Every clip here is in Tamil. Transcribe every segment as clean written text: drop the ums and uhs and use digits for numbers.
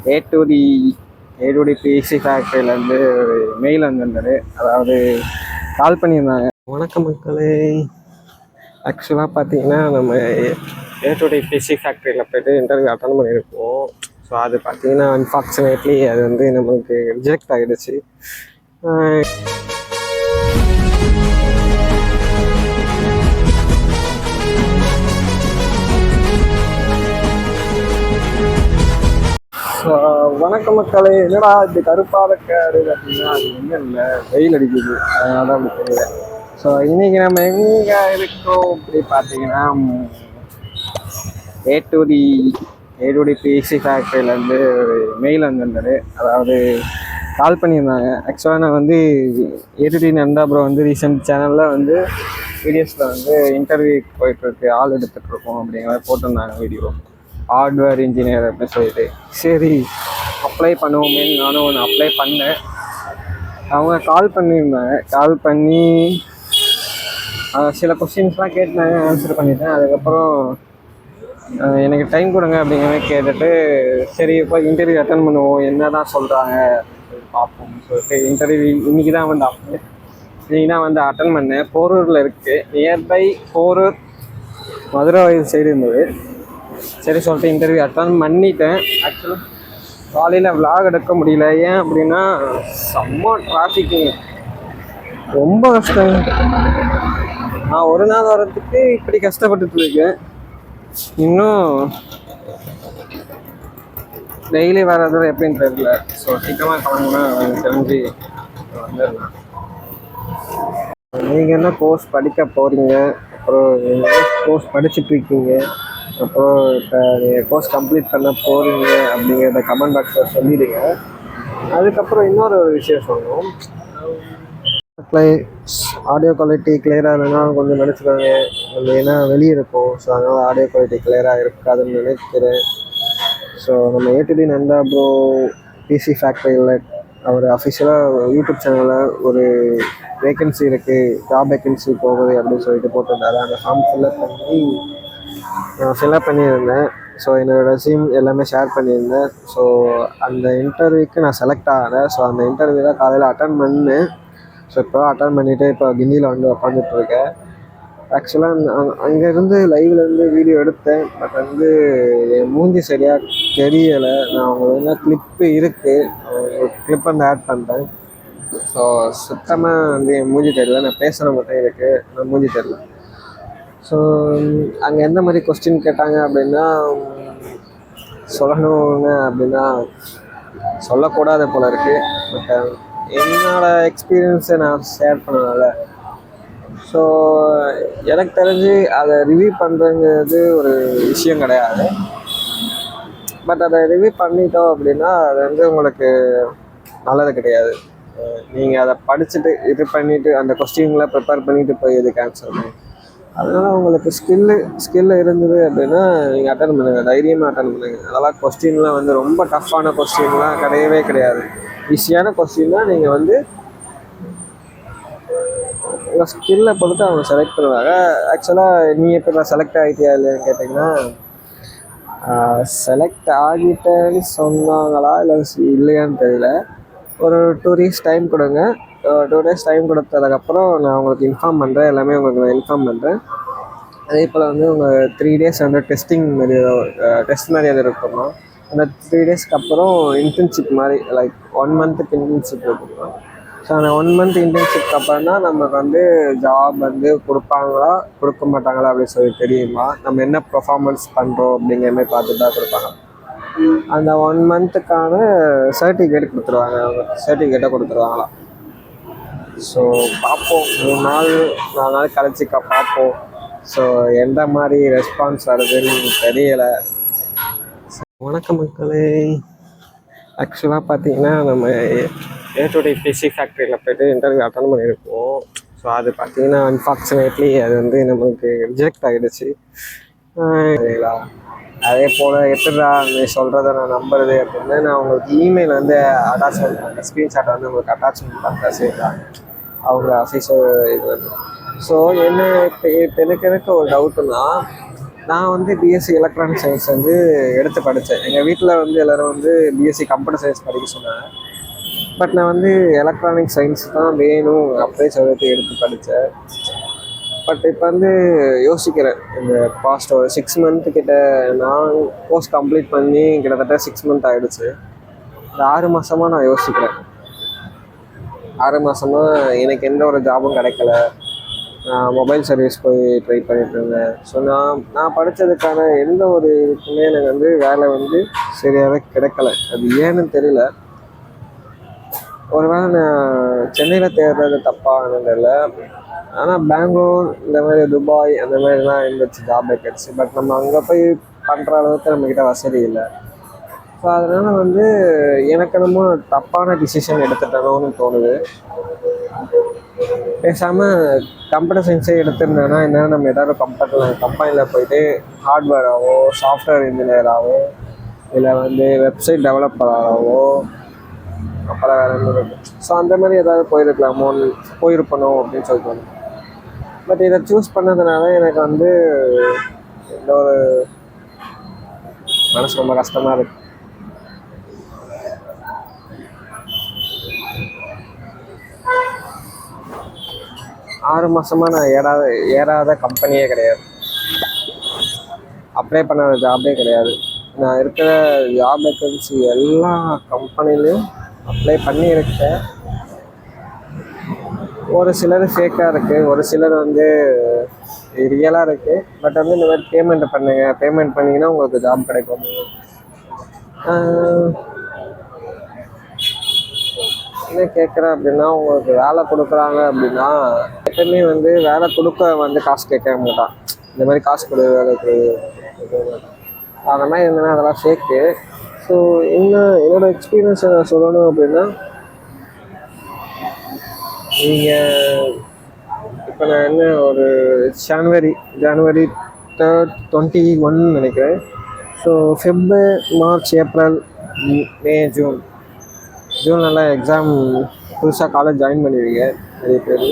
ஏ டு டி பிசி ஃபேக்ட்ரியிலேருந்து ஒரு மெயில் வந்திருந்தது. அதாவது கால் பண்ணியிருந்தாங்க. வணக்கம் மக்களே, ஆக்சுவலாக பார்த்தீங்கன்னா நம்ம ஏ டு டி பிசி ஃபேக்ட்ரியில் போய்ட்டு இன்டர்வியூ அட்டன் பண்ணியிருக்கோம். ஸோ அது பார்த்தீங்கன்னா அன்ஃபார்ச்சுனேட்லி அது வந்து நம்மளுக்கு ரிஜெக்ட் ஆகிடுச்சு. ஸோ வணக்கம் மக்களே, என்னடா இப்படி கருப்பாக இருக்காரு அப்படின்னா அது ஒன்றும் இல்லை, வெயில் அடிக்குது, அதனால தான் அப்படி தெரியல. ஸோ இன்றைக்கி நம்ம எங்கே இருக்கோம் அப்படி பார்த்தீங்கன்னா ஏ டு டி பிசி ஃபேக்ட்ரியிலேருந்து ஒரு மெயில் வந்திருந்தது. அதாவது கால் பண்ணியிருந்தாங்க. ஆக்சுவலாக நான் வந்து A to D Nanda bro வந்து ரீசெண்ட் சேனலில் வந்து வீடியோஸில் வந்து இன்டர்வியூ போயிட்டுருக்கு, ஆள் எடுத்துகிட்ருக்கோம் அப்படிங்கிற போட்டிருந்தாங்க வீடியோ. ஹார்ட்வேர் இன்ஜினியர் அப்படின்னு சொல்லிட்டு, சரி அப்ளை பண்ணுவோமேன்னு நானும் ஒன்று அப்ளை பண்ணேன். அவங்க கால் பண்ணியிருந்தாங்க. கால் பண்ணி சில கொஸ்டின்ஸ்லாம் கேட்டாங்க, ஆன்சர் பண்ணிட்டேன். அதுக்கப்புறம் எனக்கு டைம் கொடுங்க அப்படிங்கிற மாதிரி கேட்டுட்டு, சரி இப்போ இன்டர்வியூ அட்டன் பண்ணுவோம், என்ன தான் சொல்கிறாங்க பார்ப்போம்னு சொல்லிட்டு இன்டர்வியூ இன்றைக்கி தான் வந்து அட்டன் பண்ணேன். போரூரில் இருக்குது, நியர்பை போரூர் மதுரை சைடு இருந்தது. சரி சொல்லிட்டு இன்டர்வியூ அட்டன் பண்ணிட்டேன். ஆக்சுவலாக காலையில் விளாக் எடுக்க முடியல. ஏன் அப்படின்னா செம்ம டிராஃபிக்கு, ரொம்ப கஷ்டம். நான் ஒரு நாள் வரத்துக்கு இப்படி கஷ்டப்பட்டுட்டு இருக்கேன். இன்னும் டெய்லி வர்றது எப்படின்னு தெரியல. ஸோ சீக்கிரமாக கிளம்புனா எனக்கு தெரிஞ்சு வந்துடலாம். நீங்கள் என்ன கோர்ஸ் படிக்க போகிறீங்க, அப்புறம் கோர்ஸ் படிச்சுட்ருக்கீங்க, அப்புறம் இப்போ நீங்கள் கோர்ஸ் கம்ப்ளீட் பண்ண போகிறீங்க அப்படிங்கிறத கமெண்ட் பாக்ஸில் சொல்லிவிடுங்க. அதுக்கப்புறம் இன்னொரு விஷயம் சொல்லணும், ஆடியோ குவாலிட்டி கிளியராக இல்லைன்னா கொஞ்சம் நினச்சிக்கோங்க. நம்ம ஏன்னா வெளியே இருக்கும், ஸோ அதனால் ஆடியோ குவாலிட்டி கிளியராக இருக்காதுன்னு நினைக்கிறேன். ஸோ நம்ம A to D Nanda bro PC ஃபேக்ட்ரியில் அவர் அஃபிஷியலாக யூடியூப் சேனலில் ஒரு வேக்கன்சி இருக்குது, ஜாப் வேக்கன்சி போகுது அப்படின்னு சொல்லிட்டு போட்டிருந்தாரு. அந்த ஃபார்ம் ஃபில்அப் பண்ணியிருந்தேன். ஸோ என்னோடய ரெஸ்யூம் எல்லாமே ஷேர் பண்ணியிருந்தேன். ஸோ அந்த இன்டர்வியூக்கு நான் செலக்ட் ஆகிறேன். ஸோ அந்த இன்டர்வியூ தான் காலையில் அட்டன் பண்ணேன். ஸோ இப்போ அட்டன் பண்ணிவிட்டு இப்போ கிண்டியில் வந்து உட்காந்துட்ருக்கேன். ஆக்சுவலாக அங்கேருந்து லைவ்லேருந்து வீடியோ எடுத்தேன். பட் வந்து என் மூஞ்சி சரியாக தெரியலை. நான் அவங்க கிளிப்பு இருக்குது, கிளிப் வந்து ஆட் பண்ணுறேன். ஸோ சுத்தமாக வந்து என் மூஞ்சி தெரியல, நான் பேசுகிற மட்டும் இருக்குது, நான் மூஞ்சி தெரியல. ஸோ அங்கே எந்த மாதிரி கொஸ்டின் கேட்டாங்க அப்படின்னா, சொல்லணுங்க அப்படின்னா சொல்லக்கூடாது போல இருக்குது. பட் என்னோடய எக்ஸ்பீரியன்ஸை நான் ஷேர் பண்ணனால, ஸோ எனக்கு தெரிஞ்சு அதை ரிவ்யூ பண்ணுறங்கிறது ஒரு விஷயம் கிடையாது. பட் அதை ரிவ்யூ பண்ணிட்டோம் அப்படின்னா அது வந்து உங்களுக்கு நல்லது கிடையாது. நீங்கள் அதை படிச்சுட்டு இது பண்ணிவிட்டு அந்த கொஸ்டின்லாம் ப்ரிப்பேர் பண்ணிவிட்டு போய் இதுக்கு ஆன்சர் பண்ணி, அதனால் உங்களுக்கு ஸ்கில்லு இருந்தது அப்படின்னா நீங்கள் அட்டன் பண்ணுங்கள், தைரியமாக அட்டன் பண்ணுங்கள். அதெல்லாம் கொஸ்டின்லாம் வந்து ரொம்ப டஃப்பான கொஸ்டின்லாம் கிடையவே கிடையாது. ஈஸியான கொஸ்டின்னா நீங்கள் வந்து உங்கள் ஸ்கில்லை பொறுத்து அவங்க செலக்ட் பண்ணுவாங்க. ஆக்சுவலாக நீ எப்போ நான் செலக்ட் ஆகிட்டியா இல்லைன்னு கேட்டிங்கன்னா, செலக்ட் ஆகிட்டேன்னு சொன்னாங்களா இல்லை இல்லையான்னு தெரியல. ஒரு 2 days டைம் கொடுங்க. 2 days டைம் கொடுத்ததுக்கப்புறம் நான் உங்களுக்கு இன்ஃபார்ம் பண்ணுறேன், எல்லாமே உங்களுக்கு நான் இன்ஃபார்ம் பண்ணுறேன். அதே போல் வந்து உங்கள் 3 days வந்து டெஸ்ட் மாதிரி எது இருக்கணும். அந்த 3 daysக்கு அப்புறம் இன்டர்ன்ஷிப் மாதிரி லைக் 1 month இன்டர்ன்ஷிப் இருக்கணும். ஸோ அந்த 1 month இன்டர்ன்ஷிப்க்கு அப்புறம் தான் நமக்கு வந்து ஜாப் வந்து கொடுப்பாங்களா கொடுக்க மாட்டாங்களா அப்படின்னு சொல்லி தெரியுமா, நம்ம என்ன பர்ஃபார்மன்ஸ் பண்ணுறோம் அப்படிங்கிற மாதிரி பார்த்துட்டு தான் கொடுப்பாங்க. அந்த 1 monthக்கான சர்டிஃபிகேட் கொடுத்துருவாங்க, அவங்க சர்டிஃபிகேட்டை கொடுத்துருவாங்களாம். ஸோ பார்ப்போம், 4 நாள் கழிச்சிக்கா பார்ப்போம். ஸோ எந்த மாதிரி ரெஸ்பான்ஸ் வருதுன்னு தெரியலை. வணக்கம் மக்களே, ஆக்சுவலாக பார்த்தீங்கன்னா நம்ம ஏ டு டி பிசி ஃபேக்ட்ரியில் போய்ட்டு இன்டர்வியூ அட்டன் பண்ணியிருக்கோம். ஸோ அது பார்த்தீங்கன்னா அன்ஃபார்ச்சுனேட்லி அது வந்து நம்மளுக்கு ரிஜெக்ட் ஆகிடுச்சு. சரிங்களா, அதே போல் எப்படிடா நீ சொல்கிறத நான் நம்புறது அப்படின்னு நான் உங்களுக்கு இமெயில் வந்து அட்டாச்மெண்ட் பண்ணுறேன், ஸ்க்ரீன்ஷாட்டை வந்து உங்களுக்கு அட்டாச்மெண்ட் பண்ணுறேன். சரிங்களா, அவங்க அஃபீஷியல் இது வந்து. ஸோ என்ன இப்போ எனக்கு ஒரு டவுட்டுன்னா, நான் வந்து பிஎஸ்சி எலக்ட்ரானிக் சயின்ஸ் வந்து எடுத்து படித்தேன். எங்கள் வீட்டில் வந்து எல்லோரும் வந்து பிஎஸ்சி கம்ப்யூட்டர் சயின்ஸ் படிக்க சொன்னாங்க. பட் நான் வந்து எலக்ட்ரானிக் சயின்ஸ் தான் வேணும் அப்படியே சொல்லிட்டு எடுத்து படித்தேன். பட் இப்போ வந்து யோசிக்கிறேன், இந்த பாஸ்ட் ஒரு 6 மந்த்து கிட்ட நான் கோர்ஸ் கம்ப்ளீட் பண்ணி கிட்டத்தட்ட 6 மந்த் ஆகிடுச்சு. இந்த 6 மாதமாக நான் யோசிக்கிறேன். 6 மாதமாக எனக்கு எந்த ஒரு ஜாபும் கிடைக்கல. நான் மொபைல் சர்வீஸ் போய் ட்ரை பண்ணிட்டு இருந்தேன். ஸோ நான் படித்ததுக்கான எந்த ஒரு இதுக்குமே எனக்கு வந்து வேலை வந்து சரியாகவே கிடைக்கல. அது ஏன்னு தெரியல. ஒருவேளை நான் சென்னையில் தேடுறது தப்பானது இல்லை. ஆனால் பெங்களூர் இந்த மாதிரி துபாய் அந்த மாதிரிலாம் இருந்துச்சு ஜாப் வேக்கன்சி. பட் நம்ம அங்கே போய் பண்ணுற அளவுக்கு நம்மக்கிட்ட வசதி இல்லை. ஸோ அதனால் வந்து எனக்கு என்னமோ தப்பான டிசிஷன் எடுத்துட்டணும்னு தோணுது. பேசாமல் கம்ப்யூட்டர் சயின்ஸே எடுத்திருந்தேன்னா என்னென்னா நம்ம ஏதாவது கம்பெனியில் போயிட்டு ஹார்ட்வேராகவோ சாஃப்ட்வேர் இன்ஜினியராகவோ இல்லை வந்து வெப்சைட் டெவலப்பராகவோ அப்புறம் வேறு என்ன. ஸோ அந்த மாதிரி ஏதாவது போயிருப்பணும் அப்படின்னு சொல்லிட்டு. பட் இதை சூஸ் பண்ணதுனால எனக்கு வந்து இந்த ஒரு மனசு ரொம்ப கஷ்டமாக இருக்குது. ஆறு மாதமாக நான் ஏறாத கம்பெனியே கிடையாது. அப்ளை பண்ணாத ஜாபே கிடையாது. நான் இருக்கிற ஜாப் வேக்கன்சி எல்லா கம்பெனிலையும் அப்ளை பண்ணியிருக்கேன். ஒரு சிலர் ஃபேக்காக இருக்குது, ஒரு சிலர் வந்து ரியலாக இருக்குது. பட் வந்து இந்த மாதிரி பேமெண்ட் பண்ணிங்கன்னா உங்களுக்கு ஜாப் கிடைக்கும். என்ன கேட்குறேன் அப்படின்னா, உங்களுக்கு வேலை கொடுக்குறாங்க அப்படின்னா எப்பவுமே வந்து வேலை கொடுக்க வந்து காசு கேட்க மாட்டான். இந்த மாதிரி காசு கொடு வேலை கொடு அந்த மாதிரி இருந்ததுன்னா அதெல்லாம் ஃபேக்கு. ஸோ என்னோடய எக்ஸ்பீரியன்ஸை நான் சொல்லணும் அப்படின்னா, நீங்கள் இப்போ நான் என்ன ஒரு ஜனவரி 3rd 21 நினைக்கிறேன். ஸோ மார்ச், ஏப்ரல், மே, ஜூன்லலாம் எக்ஸாம் புதுசாக காலேஜ் ஜாயின் பண்ணிடுவீங்க நிறைய பேர்.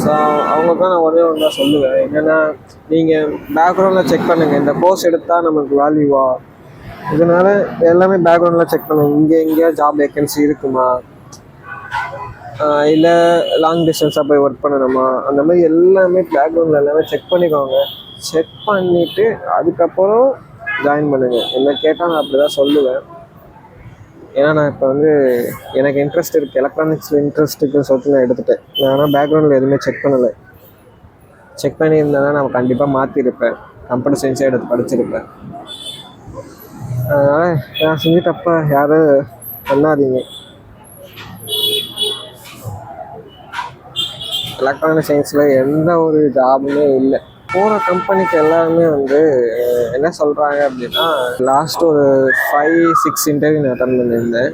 ஸோ அவங்களுக்குலாம் நான் ஒன்றே ஒன்று தான் சொல்லுவேன். என்னென்னா, நீங்கள் பேக்ரவுண்டில் செக் பண்ணுங்கள். இந்த கோர்ஸ் எடுத்தால் நமக்கு வேல்யூவா, இதனால் எல்லாமே பேக்ரவுண்டில் செக் பண்ணுங்கள். எங்கேயா ஜாப் வேக்கன்சி இருக்குமா, இல்லை லாங் டிஸ்டன்ஸாக போய் ஒர்க் பண்ணணுமா, அந்த மாதிரி எல்லாமே பேக்ரவுண்டில் எல்லாமே செக் பண்ணிக்கோங்க. செக் பண்ணிவிட்டு அதுக்கப்புறம் ஜாயின் பண்ணுங்கள். என்ன கேட்டால் நான் அப்படி தான் சொல்லுவேன். ஏன்னா நான் இப்போ வந்து எனக்கு இன்ட்ரெஸ்ட் இருக்குது, எலக்ட்ரானிக்ஸில் இன்ட்ரெஸ்ட் இருக்குன்னு சொல்லிட்டு நான் எடுத்துட்டேன். நான் ஆனால் பேக்ரவுண்டில் எதுவுமே செக் பண்ணலை. செக் பண்ணியிருந்தேன்னா நான் கண்டிப்பாக மாற்றிருப்பேன், கம்ப்யூட்டர் சயின்ஸே எடுத்து படிச்சிருப்பேன். அதனால் நான் செஞ்சு தப்பாக யாரும் பண்ணாதீங்க. எலக்ட்ரானிக் சயின்ஸில் எந்த ஒரு ஜாபுமே இல்லை. போகிற கம்பெனிக்கு எல்லாருமே வந்து என்ன சொல்கிறாங்க அப்படின்னா, லாஸ்ட் ஒரு 5-6 இன்டர்வியூ நான் அட்டன் பண்ணியிருந்தேன்.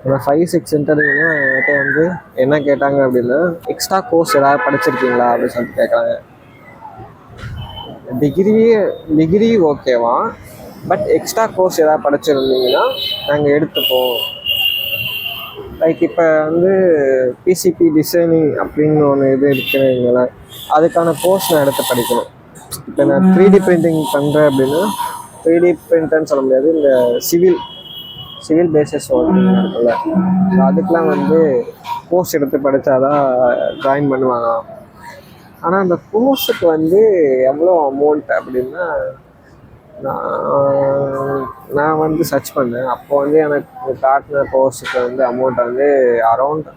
அந்த 5-6 இன்டர்வியூலையும் என்கிட்ட வந்து என்ன கேட்டாங்க அப்படின்னா, எக்ஸ்ட்ரா கோர்ஸ் ஏதாவது படிச்சிருக்கீங்களா அப்படின்னு சொல்லிட்டு கேட்குறாங்க. டிகிரி ஓகேவா, பட் எக்ஸ்ட்ரா கோர்ஸ் ஏதாவது படிச்சிருந்தீங்கன்னா நாங்கள் எடுத்துப்போம். லைக் இப்போ வந்து பிசிபி டிசைனிங் அப்படின்னு ஒன்று இது இருக்குங்களா, அதுக்கான கோர்ஸ் நான் எடுத்து படிக்கணும். இப்போ நான் 3D பிரிண்டிங் பண்ணுறேன் அப்படின்னா, 3D பிரிண்டர்னு சொல்ல முடியாது, இந்த சிவில் பேசிஸ் ஒர்க் இருக்குல்ல, ஸோ அதுக்கெலாம் வந்து கோர்ஸ் எடுத்து படித்தாதான் ஜாயின் பண்ணுவாங்க. ஆனால் அந்த கோர்ஸுக்கு வந்து எவ்வளோ அமௌண்ட் அப்படின்னா, நான் வந்து சர்ச் பண்ணேன். அப்போ வந்து எனக்கு காட்டின கோர்ஸுக்கு வந்து அமௌண்ட் வந்து அரௌண்ட்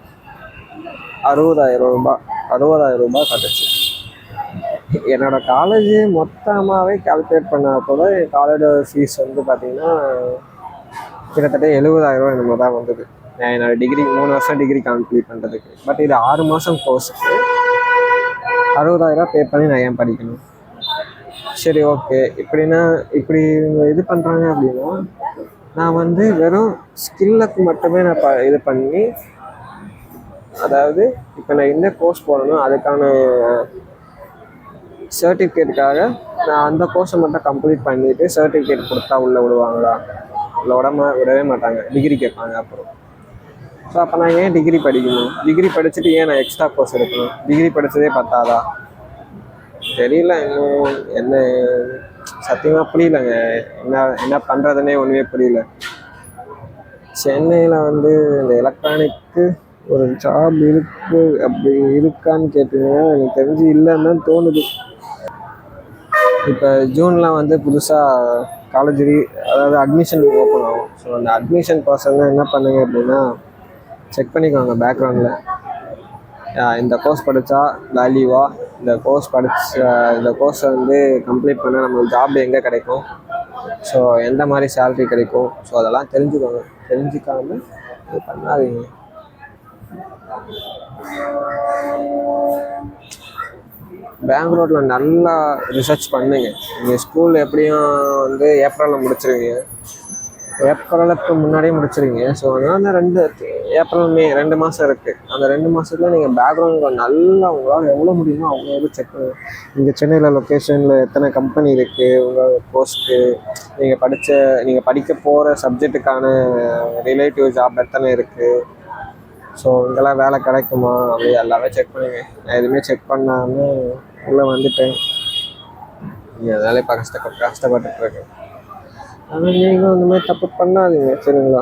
60,000 ரூபாய் கட்டுச்சு. என்னோடய காலேஜ் மொத்தமாகவே கால்குலேட் பண்ணால் கூட என் காலேஜ் ஃபீஸ் வந்து பார்த்திங்கன்னா கிட்டத்தட்ட 70,000 என்னமோ தான் வந்தது. என்னோடய 3 வருஷம் டிகிரி கம்ப்ளீட் பண்ணுறதுக்கு. பட் இது 6 மாதம் கோர்ஸுக்கு 60,000 பே பண்ணி நான் ஏன் படிக்கணும்? சரி, ஓகே. இப்படி இது பண்ணுறாங்க அப்படின்னா, நான் வந்து வெறும் ஸ்கில்லுக்கு மட்டுமே நான் இது பண்ணி, அதாவது இப்போ நான் என்ன கோர்ஸ் போடணும் அதுக்கான சர்டிஃபிகேட்டுக்காக நான் அந்த கோர்ஸை மட்டும் கம்ப்ளீட் பண்ணிவிட்டு சர்டிஃபிகேட் கொடுத்தா உள்ளே விடுவாங்களா? விடவே மாட்டாங்க, டிகிரி கேட்பாங்க அப்புறம். ஸோ அப்போ நான் ஏன் டிகிரி படிக்கணும்? டிகிரி படிச்சுட்டு ஏன் நான் எக்ஸ்ட்ரா கோர்ஸ் எடுக்கணும்? டிகிரி படித்ததே பத்தாதா? தெரியல இன்னும் என்ன, சத்தியமாக புரியலங்க. என்ன என்ன பண்ணுறதுனே ஒன்றுமே புரியல. சென்னையில் வந்து இந்த எலக்ட்ரானிக்கு ஒரு ஜாப் இருக்கு அப்படி இருக்கான்னு கேட்டிங்கன்னா எனக்கு தெரிஞ்சு இல்லைன்னு தான் தோணுது. இப்போ ஜூனில் வந்து புதுசாக காலேஜ் அதாவது அட்மிஷன் ஓப்பன் ஆகும். ஸோ அந்த அட்மிஷன் பர்சன்லாம் என்ன பண்ணுங்க அப்படின்னா செக் பண்ணிக்கோங்க பேக்ரவுண்டில். இந்த கோர்ஸ் படித்தா வேல்யூவா, இந்த கோர்ஸை வந்து கம்ப்ளீட் பண்ண நம்மளுக்கு ஜாப் எங்கே கிடைக்கும், ஸோ எந்த மாதிரி சேல்ரி கிடைக்கும், ஸோ அதெல்லாம் தெரிஞ்சுக்கோங்க. தெரிஞ்சுக்காம இது பண்ணாதீங்க. பெங்களூரில் நல்லா ரிசர்ச் பண்ணுங்க. நீங்கள் ஸ்கூல் எப்படியும் வந்து ஏப்ரலில் முடிச்சிருவீங்க, ஏப்ரலுக்கு முன்னாடியே முடிச்சிருவீங்க. ஸோ அதனால் அந்த ஏப்ரல் மே 2 மாதம் இருக்குது. அந்த 2 மாதத்துல நீங்கள் பேக்ரவுண்டில் நல்லா உங்களால் எவ்வளோ முடியுமோ அவங்க எவ்வளோ செக் பண்ணுங்க. இங்கே சென்னையில் லொக்கேஷனில் எத்தனை கம்பெனி இருக்குது, உங்கள் போஸ்ட்டு, நீங்கள் படிக்க போகிற சப்ஜெக்ட்டுக்கான ரிலேட்டிவ் ஜாப் எத்தனை இருக்குது, ஸோ இங்கெல்லாம் வேலை கிடைக்குமா அப்படி எல்லாமே செக் பண்ணுங்க. நான் எதுவுமே செக் பண்ணாமல் உள்ளே வந்துட்டேன். அதனால இப்போ கஷ்டப்பட்டுருக்கேன். ஆனால் நீங்களும் இந்த மாதிரி தப்பு பண்ணாதீங்க, சரிங்களா?